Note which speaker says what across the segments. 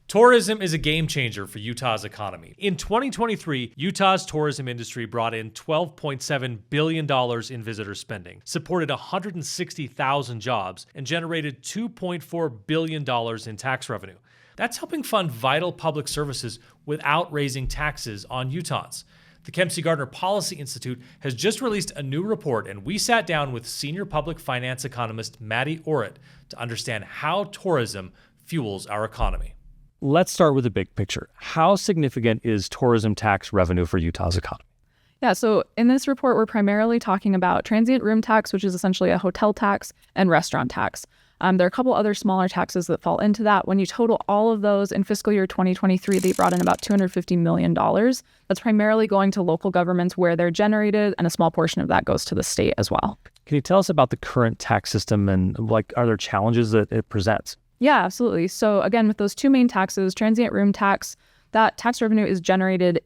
Speaker 1: Tourism is a game changer for Utah's economy. In 2023, Utah's tourism industry brought in $12.7 billion in visitor spending, supported 160,000 jobs, and generated $2.4 billion in tax revenue. That's helping fund vital public services without raising taxes on Utahns. The Kem C Gardner Policy Institute has just released a new report, and we sat down with senior public finance economist Maddy Oritt to understand how tourism fuels our economy.
Speaker 2: Let's start with the big picture. How significant is tourism tax revenue for Utah's economy?
Speaker 3: Yeah, so in this report, we're primarily talking about transient room tax, which is essentially a hotel tax, and restaurant tax. There are a couple other smaller taxes that fall into that. When you total all of those in fiscal year 2023, they brought in about $250 million. That's primarily going to local governments where they're generated, and a small portion of that goes to the state as well.
Speaker 2: Can you tell us about the current tax system and are there challenges that it presents?
Speaker 3: Yeah, absolutely. So again, with those two main taxes, transient room tax, that tax revenue is generated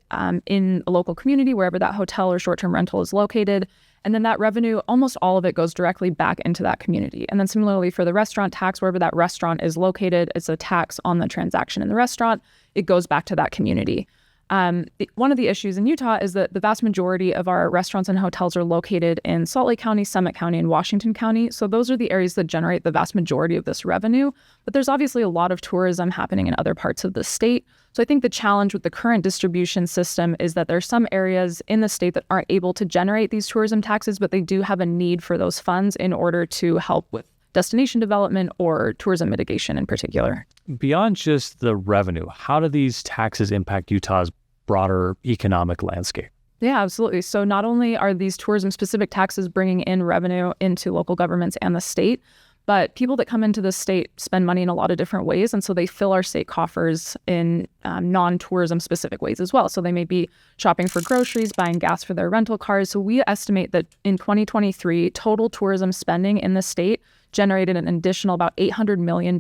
Speaker 3: in a local community, wherever that hotel or short-term rental is located. And then that revenue, almost all of it goes directly back into that community. And then similarly for the restaurant tax, wherever that restaurant is located, it's a tax on the transaction in the restaurant. It goes back to that community. One of the issues in Utah is that the vast majority of our restaurants and hotels are located in Salt Lake County, Summit County, and Washington County. So those are the areas that generate the vast majority of this revenue. But there's obviously a lot of tourism happening in other parts of the state. So I think the challenge with the current distribution system is that there are some areas in the state that aren't able to generate these tourism taxes, but they do have a need for those funds in order to help with destination development or tourism mitigation in particular.
Speaker 2: Beyond just the revenue, how do these taxes impact Utah's broader economic landscape?
Speaker 3: Yeah, absolutely. So not only are these tourism-specific taxes bringing in revenue into local governments and the state, but people that come into the state spend money in a lot of different ways. And so they fill our state coffers in non-tourism specific ways as well. So they may be shopping for groceries, buying gas for their rental cars. So we estimate that in 2023, total tourism spending in the state generated an additional about $800 million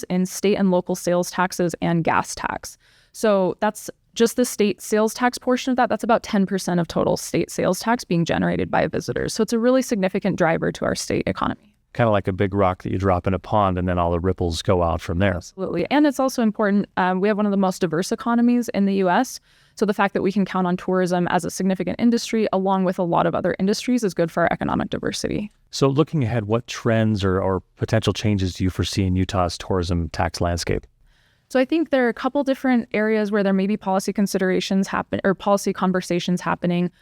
Speaker 3: in state and local sales taxes and gas tax. So that's just the state sales tax portion of that. That's about 10% of total state sales tax being generated by visitors. So it's a really significant driver to our state economy.
Speaker 2: Kind of like a big rock that you drop in a pond and then all the ripples go out from there.
Speaker 3: Absolutely. And it's also important. We have one of the most diverse economies in the U.S. So the fact that we can count on tourism as a significant industry along with a lot of other industries is good for our economic diversity.
Speaker 2: So looking ahead, what trends or potential changes do you foresee in Utah's tourism tax landscape?
Speaker 3: So I think there are a couple different areas where there may be policy considerations happen or policy conversations happening.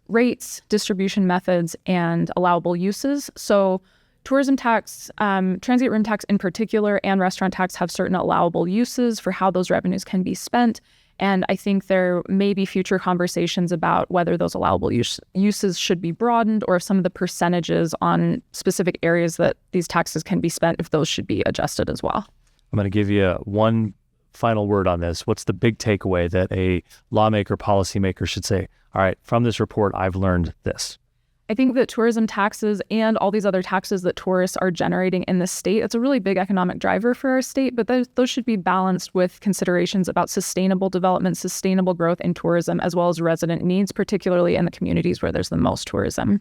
Speaker 3: Rates, distribution methods, and allowable uses. So tourism tax, transient room tax in particular, and restaurant tax have certain allowable uses for how those revenues can be spent. And I think there may be future conversations about whether those allowable uses should be broadened or if some of the percentages on specific areas that these taxes can be spent, if those should be adjusted as well.
Speaker 2: I'm going to give you one final word on this. What's the big takeaway that a lawmaker, policymaker should say? All right, from this report, I've learned this.
Speaker 3: I think that tourism taxes and all these other taxes that tourists are generating in the state, it's a really big economic driver for our state, but those should be balanced with considerations about sustainable development, sustainable growth in tourism, as well as resident needs, particularly in the communities where there's the most tourism.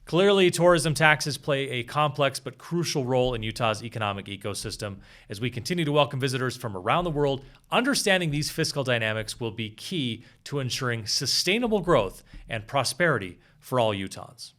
Speaker 1: Clearly, tourism taxes play a complex but crucial role in Utah's economic ecosystem. As we continue to welcome visitors from around the world, understanding these fiscal dynamics will be key to ensuring sustainable growth and prosperity for all Utahns.